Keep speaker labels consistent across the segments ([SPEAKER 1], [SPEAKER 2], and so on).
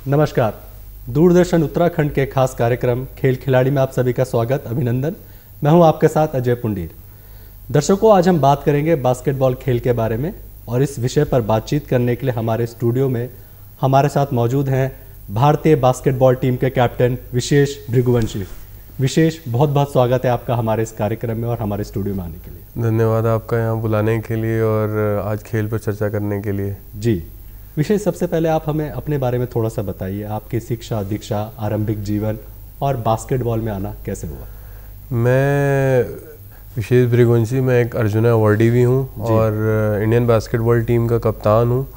[SPEAKER 1] नमस्कार। दूरदर्शन उत्तराखंड के खास कार्यक्रम खेल खिलाड़ी में आप सभी का स्वागत, अभिनंदन। मैं हूं आपके साथ अजय पुंडीर। दर्शकों, आज हम बात करेंगे बास्केटबॉल खेल के बारे में और इस विषय पर बातचीत करने के लिए हमारे स्टूडियो में हमारे साथ मौजूद हैं भारतीय बास्केटबॉल टीम के कैप्टन विशेष भृगुवंशी। विशेष, बहुत बहुत स्वागत है आपका हमारे इस कार्यक्रम में और हमारे स्टूडियो में आने के लिए।
[SPEAKER 2] धन्यवाद आपका यहाँ बुलाने के लिए और आज खेल पर चर्चा करने के लिए।
[SPEAKER 1] जी विशेष, सबसे पहले आप हमें अपने बारे में थोड़ा सा बताइए। आपकी शिक्षा दीक्षा, आरंभिक जीवन और बास्केटबॉल में आना कैसे हुआ?
[SPEAKER 2] मैं विशेष भृगुवंशी, मैं एक अर्जुना अवार्डी भी हूँ और इंडियन बास्केटबॉल टीम का कप्तान हूँ।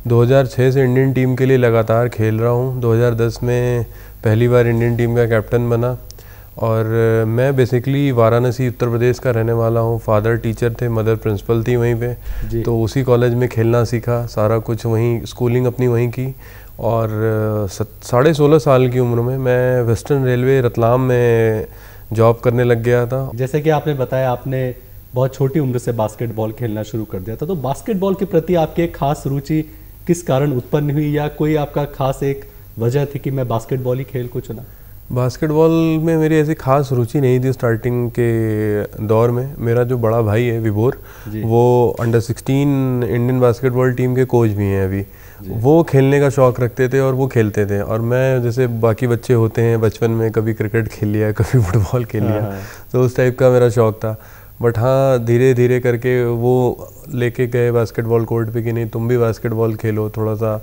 [SPEAKER 2] 2006 से इंडियन टीम के लिए लगातार खेल रहा हूँ। 2010 में पहली बार इंडियन टीम का कैप्टन बना और मैं बेसिकली वाराणसी उत्तर प्रदेश का रहने वाला हूँ। फादर टीचर थे, मदर प्रिंसिपल थी वहीं पे, तो उसी कॉलेज में खेलना सीखा, सारा कुछ वहीं, स्कूलिंग अपनी वहीं की। और 16.5 साल की उम्र में मैं वेस्टर्न रेलवे रतलाम में जॉब करने लग गया था।
[SPEAKER 1] जैसे कि आपने बताया, आपने बहुत छोटी उम्र से बास्केटबॉल खेलना शुरू कर दिया था, तो बास्केटबॉल के प्रति आपकी एक खास रुचि किस कारण उत्पन्न हुई, या कोई आपका खास एक वजह थी कि मैं बास्केटबॉल ही खेल को चुना?
[SPEAKER 2] बास्केटबॉल में मेरी ऐसी खास रुचि नहीं थी स्टार्टिंग के दौर में। मेरा जो बड़ा भाई है विभोर, वो अंडर 16 इंडियन बास्केटबॉल टीम के कोच भी हैं अभी। वो खेलने का शौक़ रखते थे और वो खेलते थे, और मैं जैसे बाकी बच्चे होते हैं बचपन में, कभी क्रिकेट खेल लिया, कभी फुटबॉल खेल लिया, तो उस टाइप का मेरा शौक़ था। बट हाँ, धीरे धीरे करके वो लेके गए बास्केटबॉल कोर्ट पे कि नहीं, तुम भी बास्केटबॉल खेलो, थोड़ा सा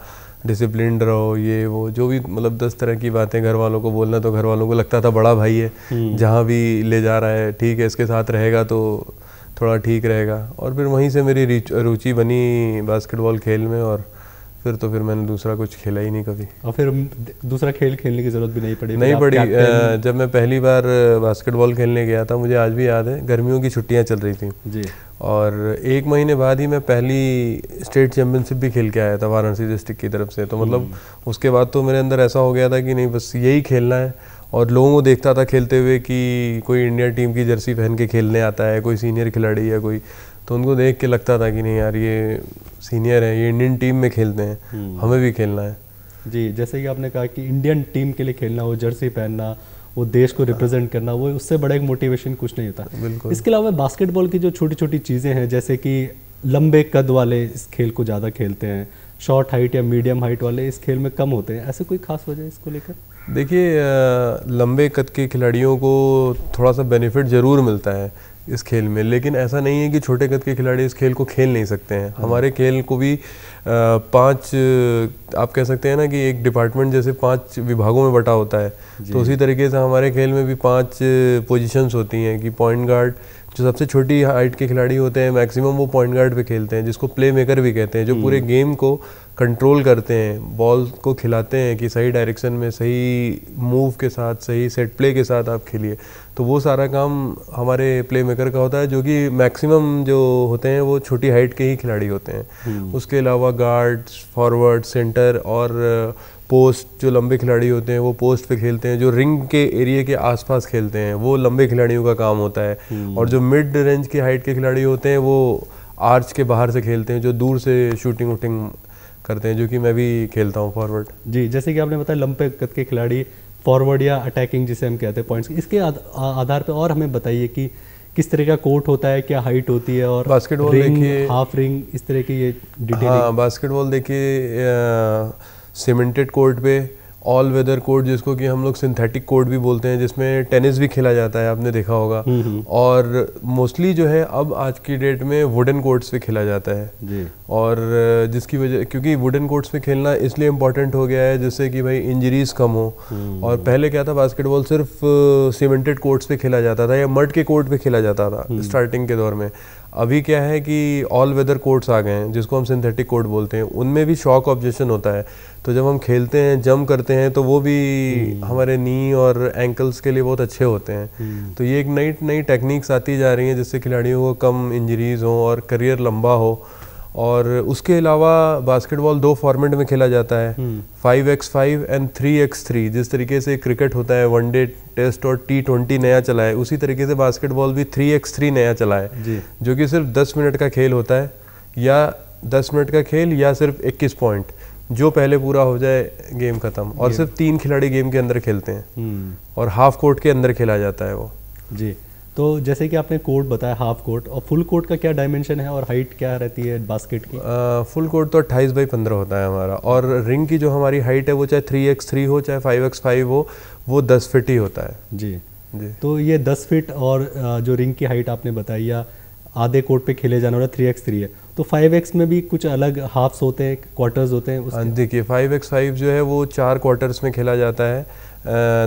[SPEAKER 2] डिसिप्लिन्ड रहो, ये वो जो भी, मतलब 10 तरह की बातें घर वालों को बोलना। तो घर वालों को लगता था बड़ा भाई है, जहाँ भी ले जा रहा है ठीक है, इसके साथ रहेगा तो थोड़ा ठीक रहेगा। और फिर वहीं से मेरी रुचि बनी बास्केटबॉल खेल में, और फिर मैंने दूसरा कुछ खेला ही नहीं कभी।
[SPEAKER 1] और फिर दूसरा खेल खेलने की ज़रूरत भी नहीं पड़ी?
[SPEAKER 2] जब मैं पहली बार बास्केटबॉल खेलने गया था, मुझे आज भी याद है, गर्मियों की छुट्टियां चल रही थी जी, और 1 महीने बाद ही मैं पहली स्टेट चैम्पियनशिप भी खेल के आया था वाराणसी डिस्ट्रिक्ट की तरफ से। तो मतलब उसके बाद तो मेरे अंदर ऐसा हो गया था कि नहीं, बस यही खेलना है। और लोगों को देखता था खेलते हुए कि कोई इंडिया टीम की जर्सी पहन के खेलने आता है, कोई सीनियर खिलाड़ी या कोई, तो उनको देख के लगता था कि नहीं यार, ये सीनियर है, ये इंडियन टीम में खेलते हैं, हमें भी खेलना है।
[SPEAKER 1] जी, जैसे कि आपने कहा कि इंडियन टीम के लिए खेलना, वो जर्सी पहनना, वो देश को रिप्रेजेंट करना, वो उससे बड़ा एक मोटिवेशन कुछ नहीं होता।
[SPEAKER 2] बिल्कुल।
[SPEAKER 1] इसके अलावा बास्केटबॉल की जो छोटी छोटी चीज़ें हैं, जैसे कि लंबे कद वाले इस खेल को ज़्यादा खेलते हैं, शॉर्ट हाइट या मीडियम हाइट वाले इस खेल में कम होते हैं, ऐसे कोई खास वजह इसको लेकर?
[SPEAKER 2] देखिए, लंबे कद के खिलाड़ियों को थोड़ा सा बेनिफिट ज़रूर मिलता है इस खेल में, लेकिन ऐसा नहीं है कि छोटे कद के खिलाड़ी इस खेल को खेल नहीं सकते हैं। हमारे खेल को भी 5, आप कह सकते हैं ना कि एक डिपार्टमेंट जैसे 5 विभागों में बटा होता है, तो उसी तरीके से हमारे खेल में भी 5 पोजीशंस होती हैं। कि पॉइंट गार्ड, जो सबसे छोटी हाइट के खिलाड़ी होते हैं, मैक्सिमम वो पॉइंट गार्ड पे खेलते हैं, जिसको प्ले मेकर भी कहते हैं, जो पूरे गेम को कंट्रोल करते हैं, बॉल को खिलाते हैं कि सही डायरेक्शन में, सही मूव के साथ, सही सेट प्ले के साथ आप खेलिए। तो वो सारा काम हमारे प्ले मेकर का होता है, जो कि मैक्सिमम जो होते हैं वो छोटी हाइट के ही खिलाड़ी होते हैं। उसके अलावा गार्ड्स, फॉरवर्ड, सेंटर और पोस्ट, जो लंबे खिलाड़ी होते हैं वो पोस्ट पे खेलते हैं। जो रिंग के एरिया के आसपास खेलते हैं वो लंबे खिलाड़ियों का काम होता है। और जो मिड रेंज की हाइट के खिलाड़ी होते हैं वो आर्च के बाहर से खेलते हैं, जो दूर से शूटिंग वूटिंग करते हैं, जो कि मैं भी खेलता हूँ, फॉरवर्ड।
[SPEAKER 1] जी, जैसे कि आपने बताया लंबे कद के खिलाड़ी फॉरवर्ड या अटैकिंग जिसे हम कहते हैं पॉइंट्स, इसके आधार पर और हमें बताइए कि किस तरह का कोर्ट होता है, क्या हाइट होती है, और
[SPEAKER 2] बास्केटबॉल देखिए,
[SPEAKER 1] हाफ रिंग, इस तरह की ये डिटेल।
[SPEAKER 2] हाँ, बास्केटबॉल देखिए, सीमेंटेड कोर्ट पे ऑल वेदर कोर्ट, जिसको कि हम लोग सिंथेटिक कोर्ट भी बोलते हैं, जिसमें टेनिस भी खेला जाता है, आपने देखा होगा। और मोस्टली जो है अब आज की डेट में वुडन कोर्ट्स पे खेला जाता है जी। और जिसकी वजह, क्योंकि वुडन कोर्ट्स पे खेलना इसलिए इम्पोर्टेंट हो गया है जिससे कि भाई इंजरीज कम हो। और पहले क्या था, बास्केटबॉल सिर्फ सीमेंटेड कोर्ट्स पे खेला जाता था या मड के कोर्ट पे खेला जाता था स्टार्टिंग के दौर में। अभी क्या है कि ऑल वेदर कोर्ट्स आ गए हैं, जिसको हम सिंथेटिक कोर्ट बोलते हैं। उनमें भी शॉक ऑब्जेक्शन होता है, तो जब हम खेलते हैं, जंप करते हैं, तो वो भी हमारे नी और एंकल्स के लिए बहुत अच्छे होते हैं। तो ये एक नई नई टेक्निक्स आती जा रही हैं, जिससे खिलाड़ियों को कम इंजरीज हो और करियर लंबा हो। और उसके अलावा बास्केटबॉल 2 फॉर्मेट में खेला जाता है, 5x5 एंड 3x3। जिस तरीके से क्रिकेट होता है, वनडे, टेस्ट और T20 नया चला है, उसी तरीके से बास्केटबॉल भी 3x3 नया चला है, जो कि सिर्फ 10 मिनट का खेल होता है, या 10 मिनट का खेल या सिर्फ 21 पॉइंट, जो पहले पूरा हो जाए गेम खत्म। और सिर्फ 3 खिलाड़ी गेम के अंदर खेलते हैं और हाफ कोर्ट के अंदर खेला जाता है वो।
[SPEAKER 1] जी, तो जैसे कि आपने कोर्ट बताया हाफ कोर्ट, और फुल कोर्ट का क्या डायमेंशन है और हाइट क्या रहती है बास्केट की?
[SPEAKER 2] फुल कोर्ट तो 28 बाई 15 होता है हमारा, और रिंग की जो हमारी हाइट है वो चाहे 3x3 हो चाहे 5x5 हो, वो 10 फीट ही होता है।
[SPEAKER 1] जी जी, तो ये 10 फीट और जो रिंग की हाइट आपने बताई या आधे कोर्ट पे खेले जाने वाला 3x3 है, तो 5x में भी कुछ अलग हाफ्स होते हैं, क्वार्टर्स होते हैं?
[SPEAKER 2] देखिए 5x5 जो है वो 4 क्वार्टर्स में खेला जाता है।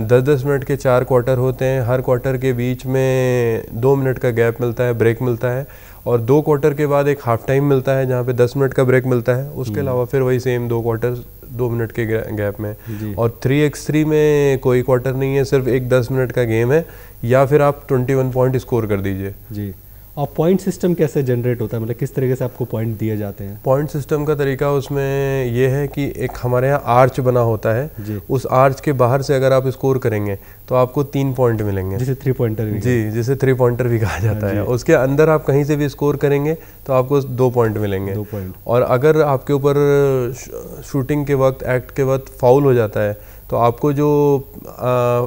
[SPEAKER 2] 10-10 मिनट के 4 क्वार्टर होते हैं। हर क्वार्टर के बीच में 2 मिनट का गैप मिलता है, ब्रेक मिलता है, और 2 क्वार्टर के बाद एक हाफ टाइम मिलता है जहाँ पे 10 मिनट का ब्रेक मिलता है। उसके अलावा फिर वही सेम 2 क्वार्टर 2 मिनट के गैप में। और 3x3 में कोई क्वार्टर नहीं है, सिर्फ एक 10 मिनट का गेम है, या फिर आप 21 पॉइंट स्कोर कर दीजिए।
[SPEAKER 1] जी, और पॉइंट सिस्टम कैसे जनरेट होता है, मतलब किस तरीके से आपको पॉइंट दिए जाते हैं?
[SPEAKER 2] पॉइंट सिस्टम का तरीका उसमें ये है कि एक हमारे यहाँ आर्च बना होता है, उस आर्च के बाहर से अगर आप स्कोर करेंगे तो आपको 3 पॉइंट मिलेंगे,
[SPEAKER 1] जिसे 3 पॉइंटर भी,
[SPEAKER 2] जी, जिसे 3 पॉइंटर भी कहा जाता है। उसके अंदर आप कहीं से भी स्कोर करेंगे तो आपको 2 पॉइंट मिलेंगे।
[SPEAKER 1] 2 पॉइंट। और
[SPEAKER 2] अगर आपके ऊपर शूटिंग के वक्त, एक्ट के वक्त फाउल हो जाता है तो आपको जो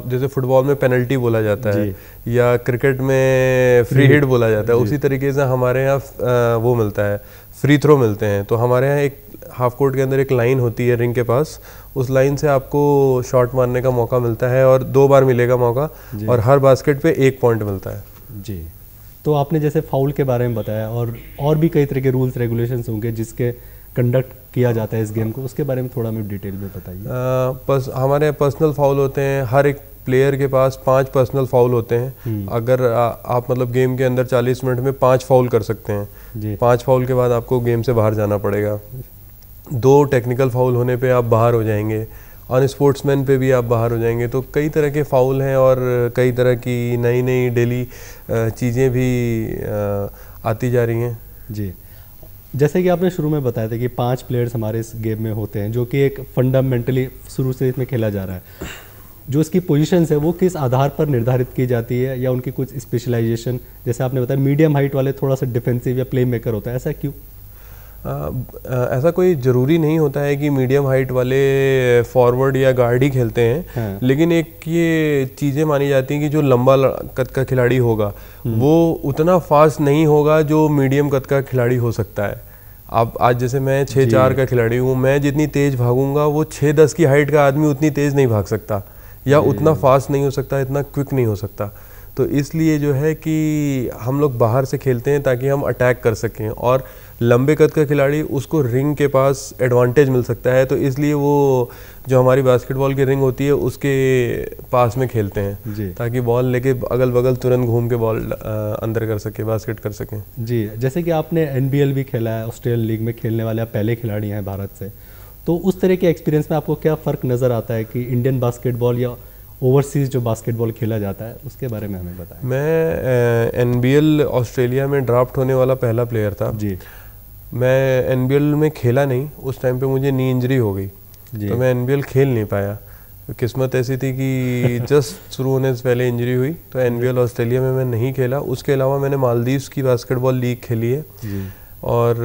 [SPEAKER 2] जैसे फुटबॉल में पेनल्टी बोला जाता है या क्रिकेट में फ्री हिट बोला जाता है, उसी तरीके से हमारे यहाँ वो मिलता है, फ्री थ्रो मिलते हैं। तो हमारे यहाँ एक हाफ कोर्ट के अंदर एक लाइन होती है रिंग के पास, उस लाइन से आपको शॉट मारने का मौका मिलता है, और 2 बार मिलेगा मौका, और हर बास्केट पे 1 पॉइंट मिलता है।
[SPEAKER 1] जी, तो आपने जैसे फाउल के बारे में बताया, और भी कई तरह के रूल्स रेगुलेशंस होंगे जिसके कंडक्ट किया जाता है इस गेम को, उसके बारे में थोड़ा मैं डिटेल में बताइए।
[SPEAKER 2] हमारे पर्सनल फाउल होते हैं, हर एक प्लेयर के पास 5 पर्सनल फाउल होते हैं। अगर आप मतलब गेम के अंदर 40 मिनट में 5 फाउल कर सकते हैं। 5 फाउल के बाद आपको गेम से बाहर जाना पड़ेगा। 2 टेक्निकल फाउल होने पे आप बाहर हो जाएंगे, अनस्पोर्ट्समैन पे भी आप बाहर हो जाएंगे। तो कई तरह के फाउल हैं, और कई तरह की नई नई डेली चीज़ें भी आती जा रही हैं।
[SPEAKER 1] जी, जैसे कि आपने शुरू में बताया था कि 5 प्लेयर्स हमारे इस गेम में होते हैं, जो कि एक फंडामेंटली शुरू से इसमें खेला जा रहा है। जो इसकी पोजीशंस है वो किस आधार पर निर्धारित की जाती है, या उनकी कुछ स्पेशलाइजेशन? जैसे आपने बताया मीडियम हाइट वाले थोड़ा सा डिफेंसिव या प्ले मेकर होता है, ऐसा क्यों?
[SPEAKER 2] ऐसा कोई ज़रूरी नहीं होता है कि मीडियम हाइट वाले फॉरवर्ड या गार्ड ही खेलते हैं। लेकिन एक ये चीज़ें मानी जाती हैं कि जो लंबा कद का खिलाड़ी होगा वो उतना फास्ट नहीं होगा जो मीडियम कद का खिलाड़ी हो सकता है। आप आज जैसे मैं 6'4" का खिलाड़ी हूँ, मैं जितनी तेज़ भागूंगा वो 6'10" की हाइट का आदमी उतनी तेज़ नहीं भाग सकता, या उतना फास्ट नहीं हो सकता, इतना क्विक नहीं हो सकता। तो इसलिए जो है कि हम लोग बाहर से खेलते हैं ताकि हम अटैक कर सकें, और लंबे कद का खिलाड़ी उसको रिंग के पास एडवांटेज मिल सकता है। तो इसलिए वो जो हमारी बास्केटबॉल की रिंग होती है उसके पास में खेलते हैं, ताकि बॉल लेके अगल बगल तुरंत घूम के बॉल अंदर कर सके, बास्केट कर सकें।
[SPEAKER 1] जी, जैसे कि आपने NBL भी खेला है, ऑस्ट्रेलियन लीग में खेलने वाले आप पहले खिलाड़ी हैं भारत से, तो उस तरह के एक्सपीरियंस में आपको क्या फ़र्क नज़र आता है कि इंडियन बास्केटबॉल या ओवरसीज़ जो बास्केटबॉल खेला जाता है, उसके बारे में हमें बताएं।
[SPEAKER 2] मैं NBL ऑस्ट्रेलिया में ड्राफ्ट होने वाला पहला प्लेयर था।
[SPEAKER 1] जी,
[SPEAKER 2] मैं NBL में खेला नहीं, उस टाइम पे मुझे नी इंजरी हो गई, तो मैं NBL खेल नहीं पाया। किस्मत ऐसी थी कि जस्ट शुरू होने से पहले इंजरी हुई, तो NBL ऑस्ट्रेलिया में मैं नहीं खेला। उसके अलावा मैंने मालदीव्स की बास्केटबॉल लीग खेली है, और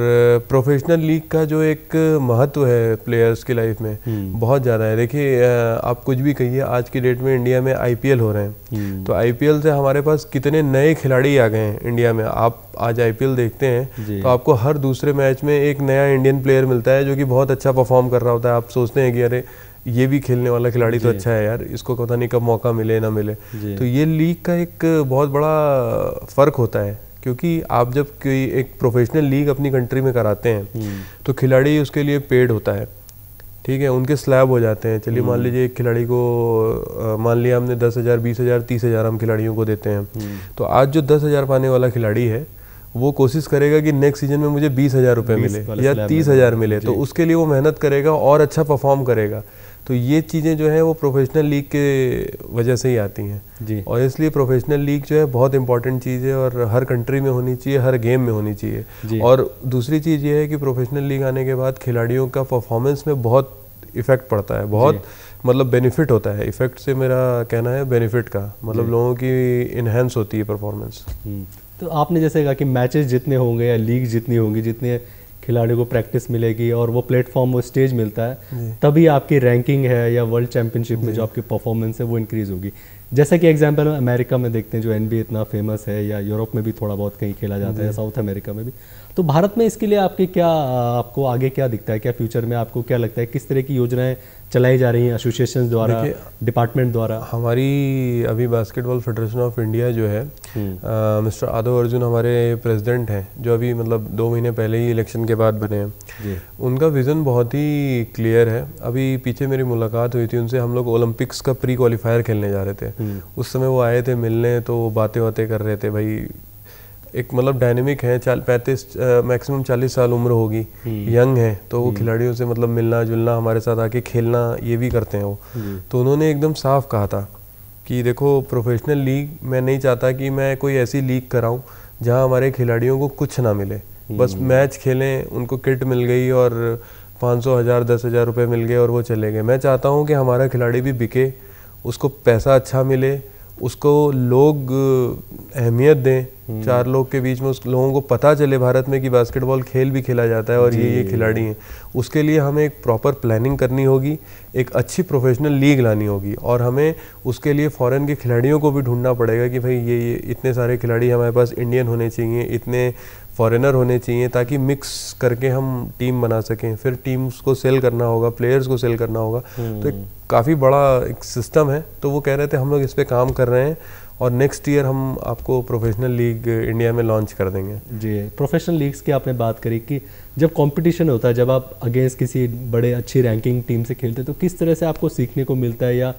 [SPEAKER 2] प्रोफेशनल लीग का जो एक महत्व है प्लेयर्स की लाइफ में बहुत ज़्यादा है। देखिए आप कुछ भी कहिए, आज की डेट में इंडिया में IPL हो रहे हैं, तो IPL से हमारे पास कितने नए खिलाड़ी आ गए हैं इंडिया में। आप आज IPL देखते हैं तो आपको हर दूसरे मैच में एक नया इंडियन प्लेयर मिलता है जो कि बहुत अच्छा परफॉर्म कर रहा होता है। आप सोचते हैं कि अरे ये भी खेलने वाला खिलाड़ी तो अच्छा है यार, इसको पता नहीं कब मौका मिले ना मिले। तो ये लीग का एक बहुत बड़ा फ़र्क होता है, क्योंकि आप जब कोई एक प्रोफेशनल लीग अपनी कंट्री में कराते हैं तो खिलाड़ी उसके लिए पेड होता है, ठीक है, उनके स्लैब हो जाते हैं। चलिए मान लीजिए एक खिलाड़ी को मान लिया हमने 10,000, 20,000, 30,000 हम खिलाड़ियों को देते हैं, तो आज जो 10,000 पाने वाला खिलाड़ी है वो कोशिश करेगा कि नेक्स्ट सीजन में मुझे 20,000 रुपये मिले या 30,000 मिले, तो उसके लिए वो मेहनत करेगा और अच्छा परफॉर्म करेगा। तो ये चीज़ें जो है वो प्रोफेशनल लीग के वजह से ही आती हैं, और इसलिए प्रोफेशनल लीग जो है बहुत इंपॉर्टेंट चीज़ है, और हर कंट्री में होनी चाहिए, हर गेम में होनी चाहिए। और दूसरी चीज़ ये है कि प्रोफेशनल लीग आने के बाद खिलाड़ियों का परफॉर्मेंस में बहुत इफ़ेक्ट पड़ता है, बहुत मतलब बेनिफिट होता है। इफ़ेक्ट से मेरा कहना है बेनिफिट का, मतलब लोगों की इन्हेंस होती है परफॉर्मेंस।
[SPEAKER 1] तो आपने जैसे कहा कि मैचेस जितने होंगे या लीग जितनी होंगी, जितने खिलाड़ियों को प्रैक्टिस मिलेगी और वो प्लेटफॉर्म, वो स्टेज मिलता है, तभी आपकी रैंकिंग है या वर्ल्ड चैंपियनशिप में जो आपकी परफॉर्मेंस है वो इंक्रीज़ होगी। जैसा कि एग्जांपल अमेरिका में देखते हैं जो NBA इतना फेमस है, या यूरोप में भी थोड़ा बहुत कहीं खेला जाता है, या साउथ अमेरिका में भी। तो भारत में इसके लिए आपको आगे क्या दिखता है, क्या फ्यूचर में आपको क्या लगता है, किस तरह की योजनाएं चलाई जा रही हैं एसोसिएशन द्वारा, डिपार्टमेंट द्वारा?
[SPEAKER 2] हमारी अभी बास्केटबॉल फेडरेशन ऑफ इंडिया जो है, मिस्टर आदव अर्जुन हमारे प्रेसिडेंट हैं, जो अभी मतलब 2 महीने पहले ही इलेक्शन के बाद बने हैं। उनका विज़न बहुत ही क्लियर है। अभी पीछे मेरी मुलाकात हुई थी उनसे, हम लोग ओलंपिक्स का प्री क्वालिफायर खेलने जा रहे थे। उस समय वो आए थे मिलने, तो बातें कर रहे थे। भाई एक मतलब डायनेमिक है, 35 मैक्सिमम 40 साल उम्र होगी, यंग है, तो वो खिलाड़ियों से मतलब मिलना जुलना, हमारे साथ आके खेलना, ये भी करते हैं वो। तो उन्होंने एकदम साफ कहा था कि देखो, प्रोफेशनल लीग मैं नहीं चाहता कि मैं कोई ऐसी लीग कराऊं जहां हमारे खिलाड़ियों को कुछ ना मिले, बस मैच खेलें, उनको किट मिल गई और 500, 1000, 10,000 रुपये मिल गए और वो चले गए। मैं चाहता हूँ कि हमारा खिलाड़ी भी बिके, उसको पैसा अच्छा मिले, उसको लोग अहमियत दें, 4 लोग के बीच में उस लोगों को पता चले भारत में कि बास्केटबॉल खेल भी खेला जाता है और ये खिलाड़ी हैं। उसके लिए हमें एक प्रॉपर प्लानिंग करनी होगी, एक अच्छी प्रोफेशनल लीग लानी होगी, और हमें उसके लिए फॉरेन के खिलाड़ियों को भी ढूंढना पड़ेगा कि भाई ये इतने सारे खिलाड़ी हमारे पास इंडियन होने चाहिए, इतने फॉरेनर होने चाहिए, ताकि मिक्स करके हम टीम बना सकें। फिर टीम्स को सेल करना होगा, प्लेयर्स को सेल करना होगा। तो एक काफ़ी बड़ा एक सिस्टम है। तो वो कह रहे थे हम लोग इस पे काम कर रहे हैं और नेक्स्ट ईयर हम आपको प्रोफेशनल लीग इंडिया में लॉन्च कर देंगे।
[SPEAKER 1] जी, प्रोफेशनल लीग्स की आपने बात करी कि जब कंपटीशन होता है, जब आप अगेंस्ट किसी बड़े अच्छी रैंकिंग टीम से खेलते हैं, तो किस तरह से आपको सीखने को मिलता है, या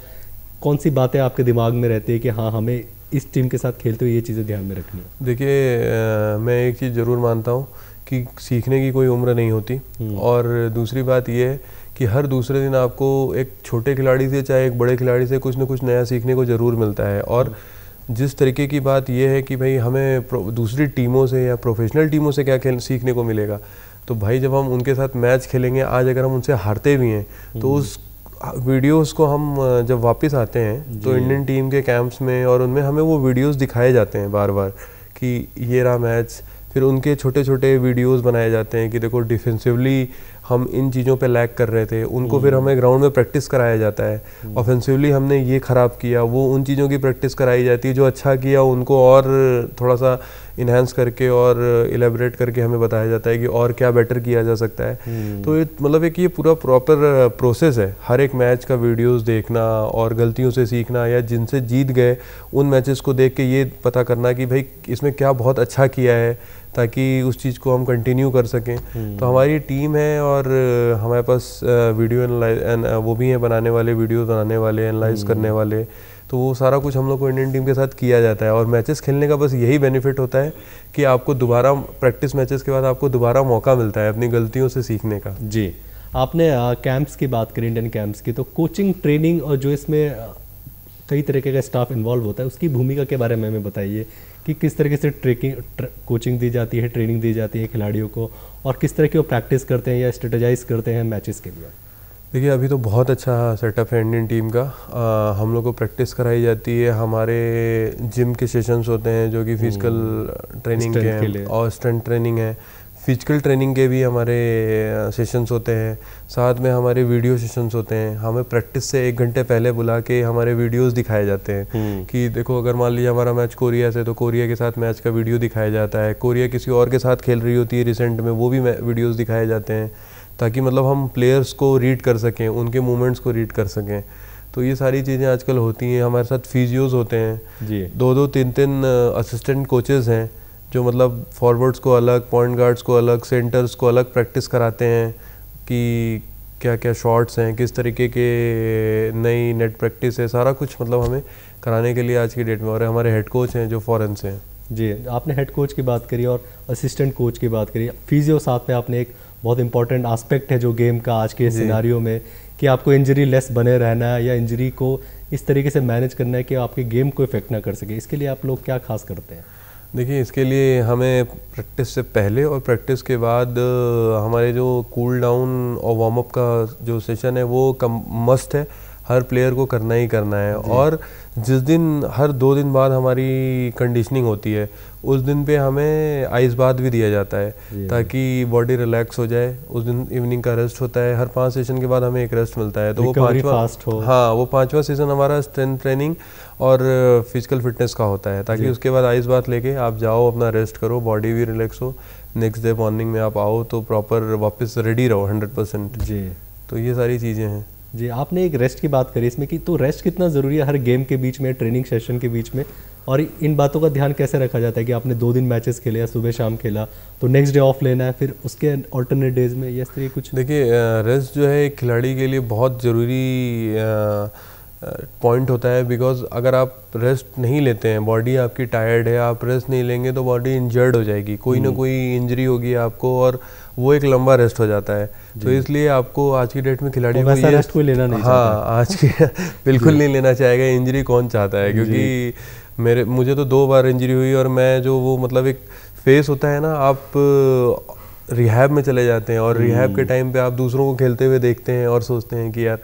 [SPEAKER 1] कौन सी बातें आपके दिमाग में रहती है कि हाँ, हमें इस टीम के साथ खेलते हुए ये चीज़ें ध्यान में रखनी है?
[SPEAKER 2] देखिए, मैं एक चीज़ ज़रूर मानता हूँ कि सीखने की कोई उम्र नहीं होती, और दूसरी बात ये है कि हर दूसरे दिन आपको एक छोटे खिलाड़ी से चाहे एक बड़े खिलाड़ी से कुछ ना कुछ नया सीखने को ज़रूर मिलता है। और जिस तरीके की बात यह है कि भाई हमें दूसरी टीमों से या प्रोफेशनल टीमों से क्या सीखने को मिलेगा, तो भाई जब हम उनके साथ मैच खेलेंगे, आज अगर हम उनसे हारते भी हैं तो उस वीडियोस को हम जब वापस आते हैं तो इंडियन टीम के कैंप्स में और उनमें हमें वो वीडियोस दिखाए जाते हैं बार बार कि ये रहा मैच। फिर उनके छोटे छोटे वीडियोस बनाए जाते हैं कि देखो डिफेंसिवली हम इन चीज़ों पे लैग कर रहे थे, उनको फिर हमें ग्राउंड में प्रैक्टिस कराया जाता है। ऑफेंसिवली हमने ये ख़राब किया, वो उन चीज़ों की प्रैक्टिस कराई जाती है। जो अच्छा किया उनको और थोड़ा सा इन्हांस करके और इलेबरेट करके हमें बताया जाता है कि और क्या बेटर किया जा सकता है। तो मतलब एक ये पूरा प्रॉपर प्रोसेस है, हर एक मैच का वीडियोस देखना और गलतियों से सीखना, या जिनसे जीत गए उन मैचेस को देख के ये पता करना कि भाई इसमें क्या बहुत अच्छा किया है, ताकि उस चीज़ को हम कंटिन्यू कर सकें। तो हमारी टीम है और हमारे पास वीडियो एनालाइज वो भी हैं, बनाने वाले, वीडियो बनाने वाले, एनालाइज करने वाले। तो वो सारा कुछ हम लोग को इंडियन टीम के साथ किया जाता है। और मैचेस खेलने का बस यही बेनिफिट होता है कि आपको दोबारा प्रैक्टिस मैचेस के बाद आपको दोबारा मौका मिलता है अपनी गलतियों से सीखने का।
[SPEAKER 1] जी, आपने कैंप्स की बात करी, इंडियन कैंप्स की, तो कोचिंग, ट्रेनिंग और जो इसमें कई तरीके का स्टाफ इन्वॉल्व होता है, उसकी भूमिका के बारे में हमें बताइए कि किस तरीके से कोचिंग दी जाती है, ट्रेनिंग दी जाती है खिलाड़ियों को, और किस तरह की वो प्रैक्टिस करते हैं या स्ट्रेटेजाइज करते हैं मैचेस के लिए?
[SPEAKER 2] देखिए, अभी तो बहुत अच्छा सेटअप है इंडियन टीम का। हम लोग को प्रैक्टिस कराई जाती है, हमारे जिम के सेशंस होते हैं जो कि फिजिकल ट्रेनिंग के हैं, और स्ट्रेंथ ट्रेनिंग है, फिजिकल ट्रेनिंग के भी हमारे सेशंस होते हैं। साथ में हमारे वीडियो सेशंस होते हैं, हमें प्रैक्टिस से 1 घंटे पहले बुला के हमारे वीडियोस दिखाए जाते हैं कि देखो, अगर मान लीजिए हमारा मैच कोरिया से, तो कोरिया के साथ मैच का वीडियो दिखाया जाता है। कोरिया किसी और के साथ खेल रही होती है रिसेंट में, वो भी वीडियोस दिखाए जाते हैं, ताकि मतलब हम प्लेयर्स को रीड कर सकें, उनके मूवमेंट्स को रीड कर सकें। तो ये सारी चीज़ें आजकल होती हैं। हमारे साथ फिजियोज होते हैं, 2-2, 3-3 असिस्टेंट कोचेज़ हैं जो मतलब फॉरवर्ड्स को अलग, पॉइंट गार्ड्स को अलग, सेंटर्स को अलग प्रैक्टिस कराते हैं कि क्या क्या शॉट्स हैं, किस तरीके के नई नेट प्रैक्टिस है, सारा कुछ मतलब हमें कराने के लिए आज की डेट में। और हमारे हेड कोच हैं जो फॉरेन से हैं।
[SPEAKER 1] जी, आपने हेड कोच की बात करी और असिस्टेंट कोच की बात करी, फिजियो साथ में आपने एक बहुत इंपॉर्टेंट एस्पेक्ट है जो गेम का आज के सिनारियो में, कि आपको इंजरी लेस बने रहना है या इंजरी को इस तरीके से मैनेज करना है कि आपके गेम को इफेक्ट ना कर सके। इसके लिए आप लोग क्या खास करते हैं?
[SPEAKER 2] देखिए, इसके लिए हमें प्रैक्टिस से पहले और प्रैक्टिस के बाद हमारे जो कूल डाउन और वार्म अप का जो सेशन है वो मस्ट है। हर प्लेयर को करना ही करना है। और जिस दिन हर 2 दिन बाद हमारी कंडीशनिंग होती है उस दिन पे हमें आइस बाथ भी दिया जाता है ताकि बॉडी रिलैक्स हो जाए। उस दिन इवनिंग का रेस्ट होता है, हर 5 सेशन के बाद हमें एक रेस्ट मिलता है। तो वो 5वां सेशन हमारा स्ट्रेंथ ट्रेनिंग और फिजिकल फिटनेस का होता है ताकि उसके बाद आइस बाथ लेके आप जाओ, अपना रेस्ट करो, बॉडी भी रिलैक्स हो, नेक्स्ट डे मॉर्निंग में आप आओ तो प्रॉपर वापस रेडी रहो 100%।
[SPEAKER 1] जी,
[SPEAKER 2] तो ये सारी चीज़ें हैं।
[SPEAKER 1] जी, आपने एक रेस्ट की बात करी इसमें कि तो रेस्ट कितना ज़रूरी है हर गेम के बीच में, ट्रेनिंग सेशन के बीच में, और इन बातों का ध्यान कैसे रखा जाता है कि आपने 2 दिन मैचेस खेले या सुबह शाम खेला तो नेक्स्ट डे ऑफ लेना है, फिर उसके ऑल्टरनेट डेज में ये तरह कुछ?
[SPEAKER 2] देखिए, रेस्ट जो है एक खिलाड़ी के लिए बहुत ज़रूरी पॉइंट होता है। बिकॉज अगर आप रेस्ट नहीं लेते हैं, बॉडी आपकी टायर्ड है, आप रेस्ट नहीं लेंगे तो बॉडी इंजर्ड हो जाएगी, कोई ना कोई इंजरी होगी आपको, और वो एक लंबा रेस्ट हो जाता है। तो इसलिए आपको आज की डेट में खिलाड़ियों को
[SPEAKER 1] ये रेस्ट कोई लेना नहीं
[SPEAKER 2] चाहता। आज की बिल्कुल नहीं लेना चाहेगा। इंजरी कौन चाहता है? क्योंकि मुझे तो 2 बार इंजरी हुई, और मैं जो वो मतलब एक फेस होता है ना, आप रिहैब में चले जाते हैं और रिहैब के टाइम पे आप दूसरों को खेलते हुए देखते हैं और सोचते हैं कि यार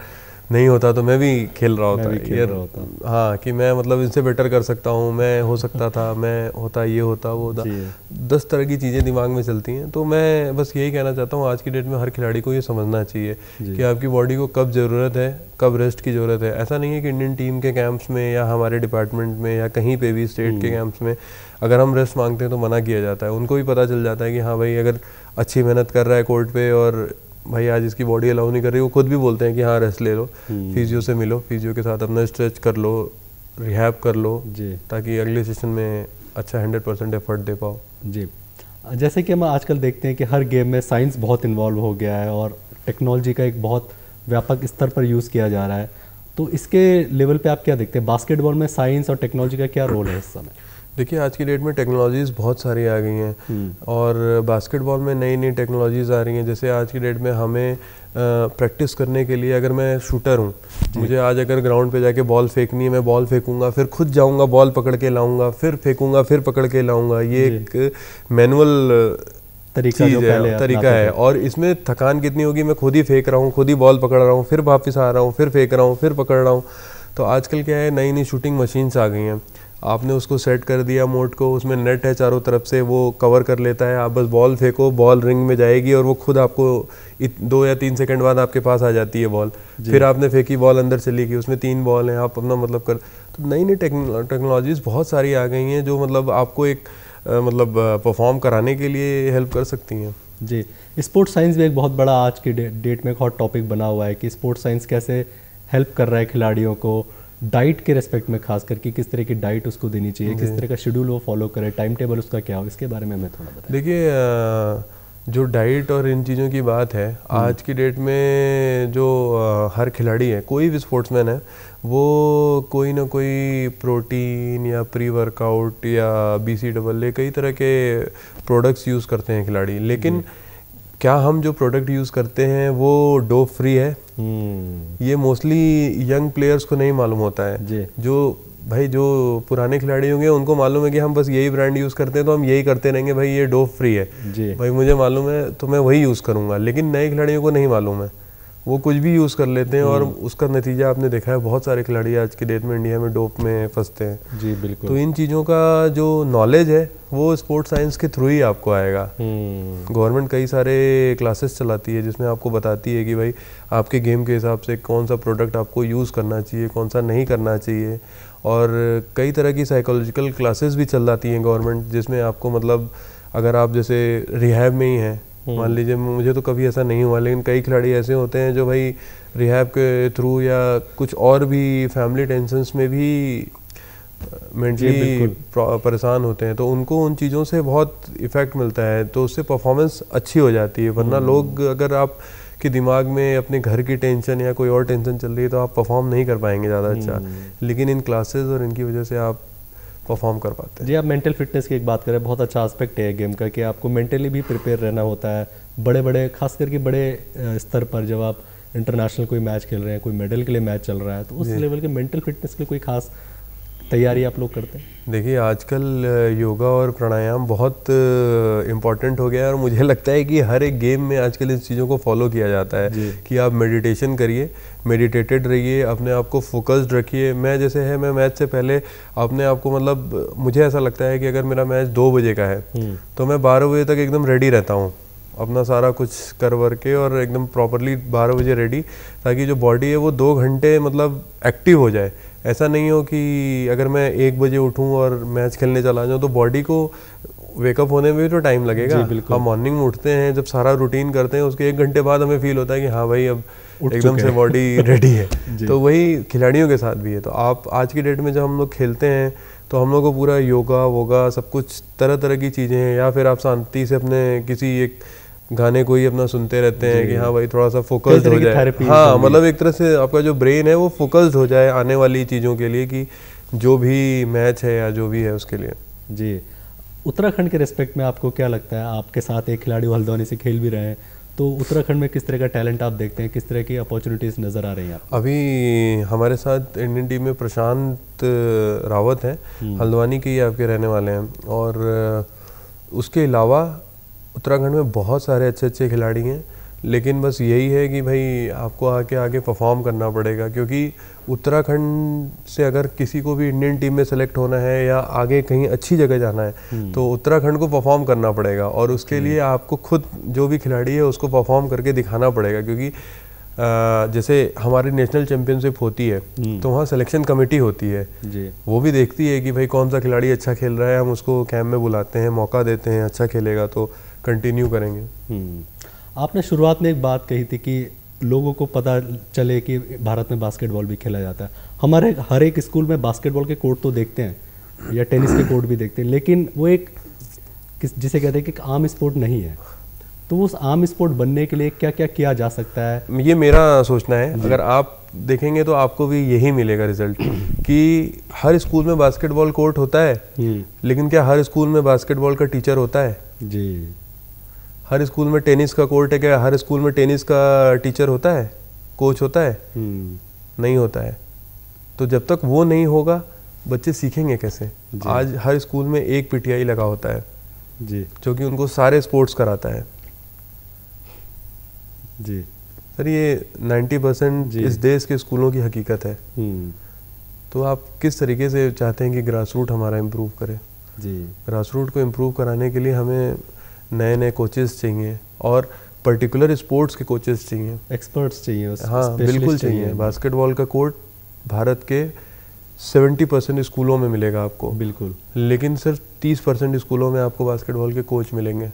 [SPEAKER 2] नहीं होता तो मैं भी खेल रहा होता, हाँ, कि मैं मतलब इनसे बेटर कर सकता हूँ, मैं हो सकता था, मैं होता, ये होता, वो होता, 10 तरह की चीज़ें दिमाग में चलती हैं। तो मैं बस यही कहना चाहता हूँ, आज की डेट में हर खिलाड़ी को ये समझना चाहिए कि आपकी बॉडी को कब ज़रूरत है, कब रेस्ट की ज़रूरत है। ऐसा नहीं है कि इंडियन टीम के कैंप्स में या हमारे डिपार्टमेंट में या कहीं पे भी स्टेट के कैंप्स में अगर हम रेस्ट मांगते हैं तो मना किया जाता है। उनको भी पता चल जाता है कि हाँ भाई, अगर अच्छी मेहनत कर रहा है कोर्ट पे और भाई आज इसकी बॉडी अलाउ नहीं कर रही, वो खुद भी बोलते हैं कि हाँ रेस्ट ले लो, फिजियो से मिलो, फिजियो के साथ अपना स्ट्रेच कर लो, रिहैब कर लो, ताकि अगले सेशन में अच्छा 100% एफर्ट दे पाओ।
[SPEAKER 1] जी, जैसे कि हम आजकल देखते हैं कि हर गेम में साइंस बहुत इन्वॉल्व हो गया है और टेक्नोलॉजी का एक बहुत व्यापक स्तर पर यूज़ किया जा रहा है, तो इसके लेवल पे आप क्या देखते हैं? बास्केटबॉल में साइंस और टेक्नोलॉजी का क्या रोल है इस समय?
[SPEAKER 2] देखिए, आज की डेट में टेक्नोलॉजीज़ बहुत सारी आ गई हैं और बास्केटबॉल में नई नई टेक्नोलॉजीज़ आ रही हैं। जैसे आज की डेट में हमें प्रैक्टिस करने के लिए, अगर मैं शूटर हूँ, मुझे आज अगर ग्राउंड पे जाके बॉल फेंकनी है, मैं बॉल फेंकूंगा, फिर खुद जाऊंगा, बॉल पकड़ के लाऊंगा, फिर फेंकूंगा, फिर पकड़ के लाऊंगा। ये एक मैनुअल तरीका है और इसमें थकान कितनी होगी, मैं खुद ही फेंक रहा हूँ, खुद ही बॉल पकड़ रहा हूँ, फिर वापस आ रहा हूँ, फिर फेंक रहा हूँ, फिर पकड़ रहा हूँ। तो आजकल क्या है, नई नई शूटिंग मशीन्स आ गई हैं। आपने उसको सेट कर दिया मोड को, उसमें नेट है चारों तरफ से, वो कवर कर लेता है, आप बस बॉल फेंको, बॉल रिंग में जाएगी और वो खुद आपको 2 या 3 सेकंड बाद आपके पास आ जाती है बॉल। फिर आपने फेंकी, बॉल अंदर चली गई, उसमें 3 बॉल हैं, आप अपना मतलब कर। तो नई नई टेक्नोलॉजीज़ बहुत सारी आ गई हैं जो मतलब आपको एक मतलब परफॉर्म कराने के लिए हेल्प कर सकती हैं।
[SPEAKER 1] जी, स्पोर्ट्स साइंस भी एक बहुत बड़ा आज की डेट में एक हॉट टॉपिक बना हुआ है कि स्पोर्ट्स साइंस कैसे हेल्प कर रहा है खिलाड़ियों को डाइट के रेस्पेक्ट में, खास करके किस तरह की डाइट उसको देनी चाहिए, किस तरह का शेड्यूल वो फॉलो करे, टाइम टेबल उसका क्या हो, इसके बारे में हमें थोड़ा बताएं।
[SPEAKER 2] देखिए, जो डाइट और इन चीज़ों की बात है, आज की डेट में जो हर खिलाड़ी है, कोई भी स्पोर्ट्समैन है, वो कोई ना कोई प्रोटीन या प्री वर्कआउट या BCAA कई तरह के प्रोडक्ट्स यूज़ करते हैं खिलाड़ी। लेकिन क्या हम जो प्रोडक्ट यूज़ करते हैं वो डोप फ्री है? ये मोस्टली यंग प्लेयर्स को नहीं मालूम होता है। जो पुराने खिलाड़ी होंगे उनको मालूम है कि हम बस यही ब्रांड यूज़ करते हैं तो हम यही करते रहेंगे, भाई ये डोप फ्री है, भाई मुझे मालूम है तो मैं वही यूज़ करूँगा। लेकिन नए खिलाड़ियों को नहीं मालूम है, वो कुछ भी यूज़ कर लेते हैं और उसका नतीजा आपने देखा है, बहुत सारे खिलाड़ी आज की डेट में इंडिया में डोप में फंसते हैं।
[SPEAKER 1] जी बिल्कुल।
[SPEAKER 2] तो इन चीज़ों का जो नॉलेज है वो स्पोर्ट्स साइंस के थ्रू ही आपको आएगा। गवर्नमेंट कई सारे क्लासेस चलाती है जिसमें आपको बताती है कि भाई आपके गेम के हिसाब से कौन सा प्रोडक्ट आपको यूज़ करना चाहिए, कौन सा नहीं करना चाहिए। और कई तरह की साइकोलॉजिकल क्लासेस भी चल जाती हैं गवर्नमेंट, जिसमें आपको मतलब अगर आप जैसे रिहैब में ही हैं, मान लीजिए, मुझे तो कभी ऐसा नहीं हुआ, लेकिन कई खिलाड़ी ऐसे होते हैं जो भाई रिहैब के थ्रू या कुछ और भी फैमिली टेंशन्स में भी मेंटली परेशान होते हैं, तो उनको उन चीज़ों से बहुत इफ़ेक्ट मिलता है, तो उससे परफॉर्मेंस अच्छी हो जाती है। वरना लोग, अगर आप के दिमाग में अपने घर की टेंशन या कोई और टेंशन चल रही है तो आप परफॉर्म नहीं कर पाएंगे ज़्यादा अच्छा। लेकिन इन क्लासेस और इनकी वजह से आप परफॉर्म कर पाते हैं।
[SPEAKER 1] जी, आप मेंटल फिटनेस की एक बात करें, बहुत अच्छा एस्पेक्ट है गेम का कि आपको मेंटली भी प्रिपेयर रहना होता है। बड़े खास करके बड़े स्तर पर जब आप इंटरनेशनल कोई मैच खेल रहे हैं, कोई मेडल के लिए मैच चल रहा है, तो उस लेवल के मेंटल फिटनेस के कोई खास तैयारी आप लोग करते हैं?
[SPEAKER 2] देखिए आजकल योगा और प्राणायाम बहुत इम्पॉर्टेंट हो गया है और मुझे लगता है कि हर एक गेम में आजकल इन चीज़ों को फॉलो किया जाता है कि आप मेडिटेशन करिए, मेडिटेटेड रहिए, अपने आप को फोकस्ड रखिए। मैं जैसे है, मैं मैच से पहले अपने आप को, मतलब मुझे ऐसा लगता है कि अगर मेरा मैच 2 बजे का है तो मैं 12 बजे तक एकदम रेडी रहता हूँ, अपना सारा कुछ कर वर के और एकदम प्रॉपरली 12 बजे रेडी, ताकि जो बॉडी है वो 2 घंटे मतलब एक्टिव हो जाए। ऐसा नहीं हो कि अगर मैं 1 बजे उठूं और मैच खेलने चला जाऊं तो बॉडी को वेकअप होने में भी तो टाइम लगेगा। हम मॉर्निंग में उठते हैं, जब सारा रूटीन करते हैं उसके 1 घंटे बाद हमें फील होता है कि हाँ भाई अब एकदम से बॉडी रेडी है। तो वही खिलाड़ियों के साथ भी है। तो आप आज की डेट में जब हम लोग खेलते हैं तो हम लोग को पूरा योगा वोगा सब कुछ तरह तरह की चीज़ें हैं, या फिर आप शांति से अपने किसी एक गाने को ही अपना सुनते रहते हैं कि हाँ भाई थोड़ा सा फोकस्ड हो जाए। हाँ, मतलब एक तरह से आपका जो ब्रेन है वो फोकस्ड हो जाए आने वाली चीज़ों के लिए, कि जो भी मैच है या जो भी है उसके लिए।
[SPEAKER 1] जी, उत्तराखंड के रिस्पेक्ट में आपको क्या लगता है? आपके साथ एक खिलाड़ी हल्द्वानी से खेल भी रहे हैं, तो उत्तराखंड में किस तरह का टैलेंट आप देखते हैं, किस तरह की अपॉर्चुनिटीज़ नज़र आ रही हैं आपको?
[SPEAKER 2] अभी हमारे साथ इंडियन टीम में प्रशांत रावत हैं, हल्द्वानी के ही आपके रहने वाले हैं। और उसके अलावा उत्तराखंड में बहुत सारे अच्छे अच्छे खिलाड़ी हैं, लेकिन बस यही है कि भाई आपको आगे परफॉर्म करना पड़ेगा, क्योंकि उत्तराखंड से अगर किसी को भी इंडियन टीम में सेलेक्ट होना है या आगे कहीं अच्छी जगह जाना है तो उत्तराखंड को परफॉर्म करना पड़ेगा। और उसके लिए आपको खुद जो भी खिलाड़ी है उसको परफॉर्म करके दिखाना पड़ेगा, क्योंकि जैसे हमारी नेशनल चैंपियनशिप होती है तो वहाँ सिलेक्शन कमेटी होती है जी। वो भी देखती है कि भाई कौन सा खिलाड़ी अच्छा खेल रहा है, हम उसको कैंप में बुलाते हैं, मौका देते हैं, अच्छा खेलेगा तो कंटिन्यू करेंगे।
[SPEAKER 1] आपने शुरुआत में एक बात कही थी कि लोगों को पता चले कि भारत में बास्केटबॉल भी खेला जाता है। हमारे हर एक स्कूल में बास्केटबॉल के कोर्ट तो देखते हैं या टेनिस के कोर्ट भी देखते हैं, लेकिन वो एक जिसे कहते हैं कि एक आम स्पोर्ट नहीं है। तो उस आम स्पोर्ट बनने के लिए क्या क्या किया जा सकता है?
[SPEAKER 2] ये मेरा सोचना है। अगर आप देखेंगे तो आपको भी यही मिलेगा रिजल्ट कि हर स्कूल में बास्केटबॉल कोर्ट होता है, लेकिन क्या हर स्कूल में बास्केटबॉल का टीचर होता है? जी। हर स्कूल में टेनिस का कोर्ट है, क्या हर स्कूल में टेनिस का टीचर होता है, कोच होता है? नहीं होता है। तो जब तक वो नहीं होगा बच्चे सीखेंगे कैसे? आज हर स्कूल में एक पीटीआई लगा होता है जी, जो कि उनको सारे स्पोर्ट्स कराता है जी। सर ये 90% इस देश के स्कूलों की हकीकत है। तो आप किस तरीके से चाहते हैं कि ग्रास रूट हमारा इम्प्रूव करे? जी, ग्रास रूट को इम्प्रूव कराने के लिए हमें नए नए कोचेस चाहिए और पर्टिकुलर स्पोर्ट्स के कोचेस चाहिए,
[SPEAKER 1] एक्सपर्ट्स चाहिए।
[SPEAKER 2] हाँ बिल्कुल चाहिए। बास्केटबॉल का कोर्ट भारत के 70% स्कूलों में मिलेगा आपको, बिल्कुल, लेकिन सिर्फ 30% स्कूलों में आपको बास्केटबॉल के कोच मिलेंगे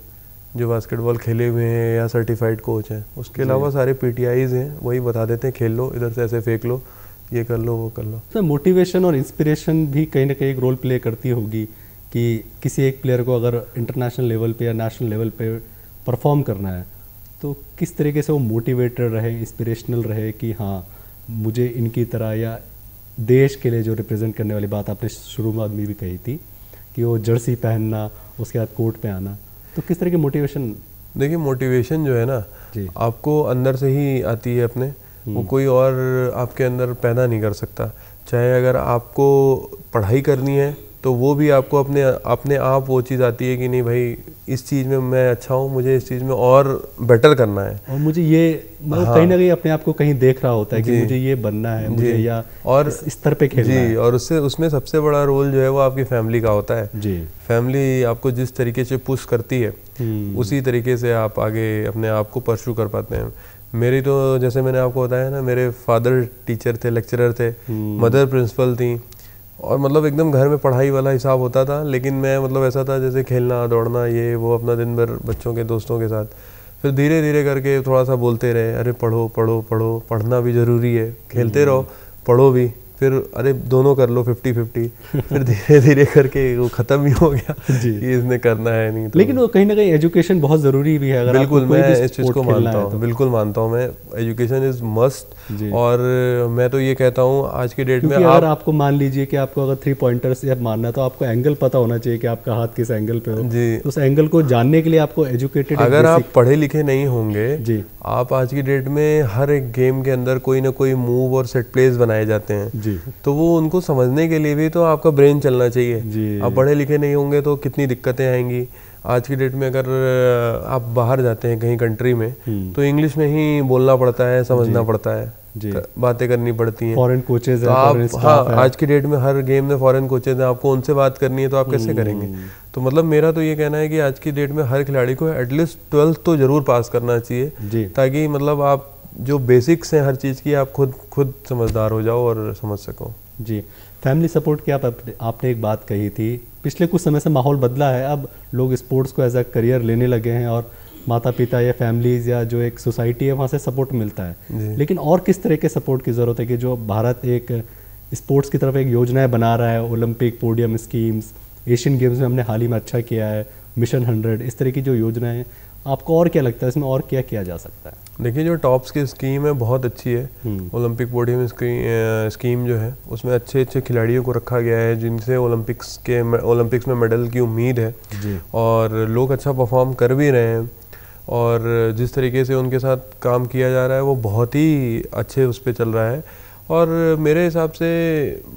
[SPEAKER 2] जो बास्केटबॉल खेले हुए हैं या सर्टिफाइड कोच हैं। उसके अलावा सारे पीटीआईज हैं, वही बता देते हैं खेल लो, इधर से ऐसे फेंक लो, ये कर लो, वो कर लो।
[SPEAKER 1] तो मोटिवेशन और इंस्पिरेशन भी कहीं ना कहीं एक रोल प्ले करती होगी कि किसी एक प्लेयर को अगर इंटरनेशनल लेवल पे या नेशनल लेवल पे परफॉर्म करना है तो किस तरीके से वो मोटिवेटेड रहे, इंस्पिरेशनल रहे कि हाँ मुझे इनकी तरह, या देश के लिए जो रिप्रेजेंट करने वाली बात आपने शुरू में भी कही थी कि वो जर्सी पहनना, उसके बाद कोर्ट पे आना, तो किस तरह की मोटिवेशन?
[SPEAKER 2] देखिए मोटिवेशन जो है ना आपको अंदर से ही आती है अपने, वो कोई और आपके अंदर पैदा नहीं कर सकता। चाहे अगर आपको पढ़ाई करनी है तो वो भी आपको अपने आप वो चीज़ आती है कि नहीं भाई इस चीज़ में मैं अच्छा हूँ, मुझे इस चीज़ में और बेटर करना है,
[SPEAKER 1] और मुझे ये मतलब कहीं ना कहीं अपने आप को कहीं देख रहा होता है कि मुझे ये बनना है, मुझे या और इस स्तर पे खेलना है।
[SPEAKER 2] और उसमें सबसे बड़ा रोल जो है वो आपकी फैमिली का होता है जी। फैमिली आपको जिस तरीके से पुश करती है उसी तरीके से आप आगे अपने आप को परस्यू कर पाते हैं। मेरी तो जैसे मैंने आपको बताया ना, मेरे फादर टीचर थे, लेक्चरर थे, मदर प्रिंसिपल थी, और मतलब एकदम घर में पढ़ाई वाला हिसाब होता था, लेकिन मैं मतलब ऐसा था जैसे खेलना दौड़ना ये वो अपना दिन भर बच्चों के दोस्तों के साथ। फिर धीरे धीरे करके थोड़ा सा बोलते रहे, अरे पढ़ो पढ़ो पढ़ो, पढ़ना भी ज़रूरी है, खेलते रहो पढ़ो भी, फिर अरे दोनों कर लो 50-50। फिर धीरे धीरे करके वो ख़त्म ही हो गया कि इसने करना है नहीं तो।
[SPEAKER 1] लेकिन वो कहीं ना कहीं एजुकेशन बहुत ज़रूरी भी है। अगर
[SPEAKER 2] बिल्कुल, मैं इस चीज़ को मानता हूँ, बिल्कुल मानता हूँ मैं, एजुकेशन इज़ मस्ट। और मैं तो ये कहता हूँ आज की डेट में
[SPEAKER 1] अगर आपको मान लीजिए कि आपको अगर 3 पॉइंटर्स या मारना है तो आपको एंगल पता होना चाहिए कि आपका हाथ किस एंगल पे हो जी। तो उस एंगल को जानने के लिए आपको एजुकेटेड,
[SPEAKER 2] अगर आप पढ़े लिखे नहीं होंगे जी, आप आज की डेट में हर एक गेम के अंदर कोई ना कोई मूव और सेट प्लेस बनाए जाते हैं
[SPEAKER 1] जी।
[SPEAKER 2] तो वो उनको समझने के लिए भी तो आपका ब्रेन चलना चाहिए
[SPEAKER 1] जी।
[SPEAKER 2] आप पढ़े लिखे नहीं होंगे तो कितनी दिक्कतें आएंगी। आज की डेट में अगर आप बाहर जाते हैं कहीं कंट्री में तो इंग्लिश में ही बोलना पड़ता है, समझना पड़ता है, बातें करनी पड़ती हैं।
[SPEAKER 1] फॉरेन कोचेज
[SPEAKER 2] तो आप आज की डेट में हर गेम में फॉरेन कोचेज हैं, आपको उनसे बात करनी है तो आप कैसे करेंगे। तो मतलब मेरा तो ये कहना है कि आज की डेट में हर खिलाड़ी को एटलीस्ट 12th तो जरूर पास करना चाहिए, ताकि मतलब आप जो बेसिक्स हैं हर चीज़ की आप खुद समझदार हो जाओ और समझ सको।
[SPEAKER 1] जी। फैमिली सपोर्ट की आपने एक बात कही थी, पिछले कुछ समय से माहौल बदला है, अब लोग स्पोर्ट्स को एज अ करियर लेने लगे हैं और माता पिता या फैमिलीज या जो एक सोसाइटी है वहाँ से सपोर्ट मिलता है। लेकिन और किस तरह के सपोर्ट की ज़रूरत है कि जो भारत एक स्पोर्ट्स की तरफ एक योजनाएं बना रहा है, Olympic podium schemes, Asian games में हमने हाल ही में अच्छा किया है, मिशन 100, इस तरह की जो योजनाएं हैं, आपको और क्या लगता है इसमें और क्या किया जा सकता है?
[SPEAKER 2] देखिए जो टॉप्स की स्कीम है बहुत अच्छी है, ओलंपिक पोडियम स्कीम जो है उसमें अच्छे अच्छे खिलाड़ियों को रखा गया है जिनसे ओलंपिक्स में मेडल की उम्मीद है और लोग अच्छा परफॉर्म कर भी रहे हैं और जिस तरीके से उनके साथ काम किया जा रहा है वो बहुत ही अच्छे उस पर चल रहा है। और मेरे हिसाब से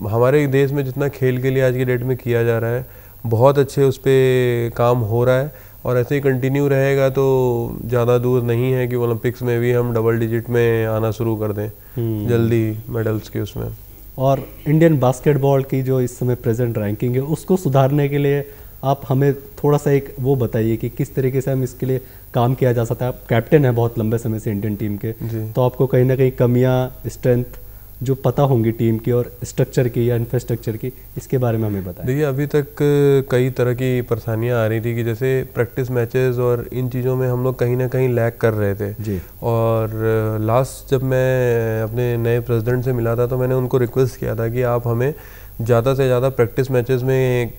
[SPEAKER 2] हमारे देश में जितना खेल के लिए आज की डेट में किया जा रहा है बहुत अच्छे उस पर काम हो रहा है और ऐसे ही कंटिन्यू रहेगा तो ज़्यादा दूर नहीं है कि ओलंपिक्स में भी हम डबल डिजिट में आना शुरू कर दें जल्दी मेडल्स के उसमें।
[SPEAKER 1] और इंडियन बास्केटबॉल की जो इस समय प्रेजेंट रैंकिंग है उसको सुधारने के लिए आप हमें थोड़ा सा एक वो बताइए कि किस तरीके से हम इसके लिए काम किया जा सकता है। आप कैप्टन है बहुत लंबे समय से इंडियन टीम के, तो आपको कहीं ना कहीं कमियां, स्ट्रेंथ जो पता होंगी टीम की और स्ट्रक्चर की या इंफ्रास्ट्रक्चर की, इसके बारे में हमें बताएं।
[SPEAKER 2] देखिए अभी तक कई तरह की परेशानियां आ रही थी कि जैसे प्रैक्टिस मैचेस और इन चीज़ों में हम लोग कहीं ना कहीं लैग कर रहे थे
[SPEAKER 1] जी।
[SPEAKER 2] और लास्ट जब मैं अपने नए प्रेसिडेंट से मिला था तो मैंने उनको रिक्वेस्ट किया था कि आप हमें ज़्यादा से ज़्यादा प्रैक्टिस मैचेस में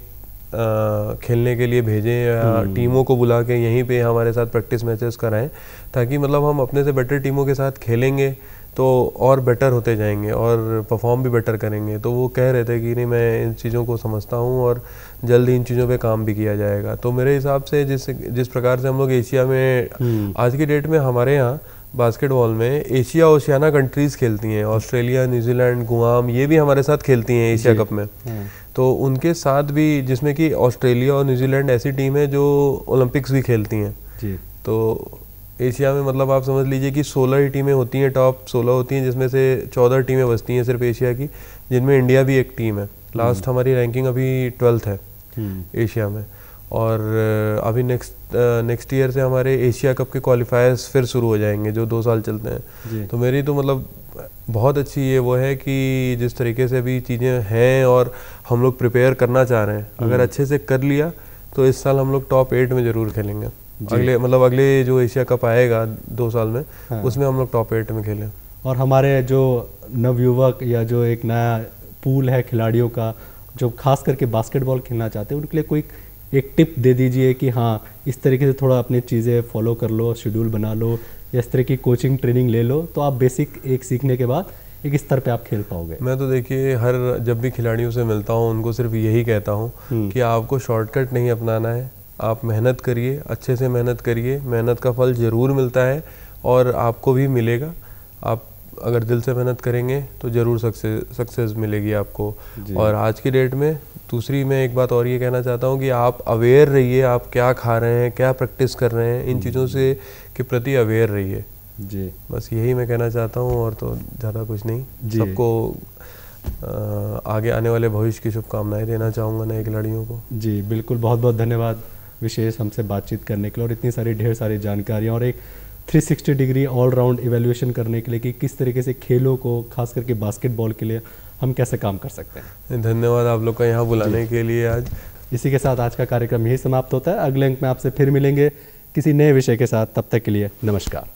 [SPEAKER 2] खेलने के लिए भेजें या टीमों को बुला के यहीं पे हमारे साथ प्रैक्टिस मैचेस कराएं, ताकि मतलब हम अपने से बेटर टीमों के साथ खेलेंगे तो और बेटर होते जाएंगे और परफॉर्म भी बेटर करेंगे। तो वो कह रहे थे कि नहीं मैं इन चीज़ों को समझता हूँ और जल्द ही इन चीज़ों पे काम भी किया जाएगा। तो मेरे हिसाब से जिस प्रकार से हम लोग एशिया में आज की डेट में हमारे यहाँ बास्केटबॉल में एशिया ओशियाना कंट्रीज़ खेलती हैं, ऑस्ट्रेलिया, न्यूजीलैंड, गुआम, ये भी हमारे साथ खेलती हैं एशिया कप में। तो उनके साथ भी जिसमें कि ऑस्ट्रेलिया और न्यूजीलैंड ऐसी टीम है जो ओलंपिक्स भी खेलती हैं
[SPEAKER 1] जी।
[SPEAKER 2] तो एशिया में मतलब आप समझ लीजिए कि 16 ही टीमें होती हैं, टॉप 16 होती हैं, जिसमें से 14 टीमें बचती हैं सिर्फ एशिया की, जिनमें इंडिया भी एक टीम है। लास्ट हमारी रैंकिंग अभी 12th है एशिया में और अभी नेक्स्ट ईयर से हमारे एशिया कप के क्वालिफायर्स फिर शुरू हो जाएंगे जो 2 साल चलते हैं। तो मेरी तो मतलब बहुत अच्छी ये वो है कि जिस तरीके से अभी चीज़ें हैं और हम लोग प्रिपेयर करना चाह रहे हैं, अगर अच्छे से कर लिया तो इस साल हम लोग टॉप 8 में ज़रूर खेलेंगे। अगले जो एशिया कप आएगा 2 साल में, उसमें हम लोग टॉप 8 में खेलें।
[SPEAKER 1] और हमारे जो नवयुवक या जो एक नया पूल है खिलाड़ियों का जो खास करके बास्केटबॉल खेलना चाहते हैं, उनके लिए कोई एक टिप दे दीजिए कि हाँ इस तरीके से थोड़ा अपनी चीज़ें फॉलो कर लो, शेड्यूल बना लो या इस तरह की कोचिंग ट्रेनिंग ले लो तो आप बेसिक एक सीखने के बाद एक स्तर पे आप खेल पाओगे।
[SPEAKER 2] मैं तो देखिए जब भी खिलाड़ियों से मिलता हूँ उनको सिर्फ यही कहता हूँ कि आपको शॉर्टकट नहीं अपनाना है, आप मेहनत करिए, अच्छे से मेहनत करिए, मेहनत का फल ज़रूर मिलता है और आपको भी मिलेगा। आप अगर दिल से मेहनत करेंगे तो ज़रूर सक्सेस मिलेगी आपको। और आज की डेट में दूसरी मैं एक बात और ये कहना चाहता हूँ कि आप अवेयर रहिए, आप क्या खा रहे हैं, क्या प्रैक्टिस कर रहे हैं, इन चीज़ों से के प्रति अवेयर रहिए
[SPEAKER 1] जी।
[SPEAKER 2] बस यही मैं कहना चाहता हूँ और तो ज़्यादा कुछ नहीं। सबको आगे आने वाले भविष्य की शुभकामनाएं देना चाहूँगा नए खिलाड़ियों को।
[SPEAKER 1] जी बिल्कुल, बहुत बहुत धन्यवाद विशेष हमसे बातचीत करने के लिए और इतनी सारी ढेर सारी जानकारियाँ और एक 360 डिग्री ऑलराउंड इवैल्यूएशन करने के लिए कि किस तरीके से खेलों को खास करके बास्केटबॉल के लिए हम कैसे काम कर सकते हैं।
[SPEAKER 2] धन्यवाद आप लोग का यहाँ बुलाने के लिए आज।
[SPEAKER 1] इसी के साथ आज का कार्यक्रम यही समाप्त होता है। अगले अंक में आपसे फिर मिलेंगे किसी नए विषय के साथ, तब तक के लिए नमस्कार।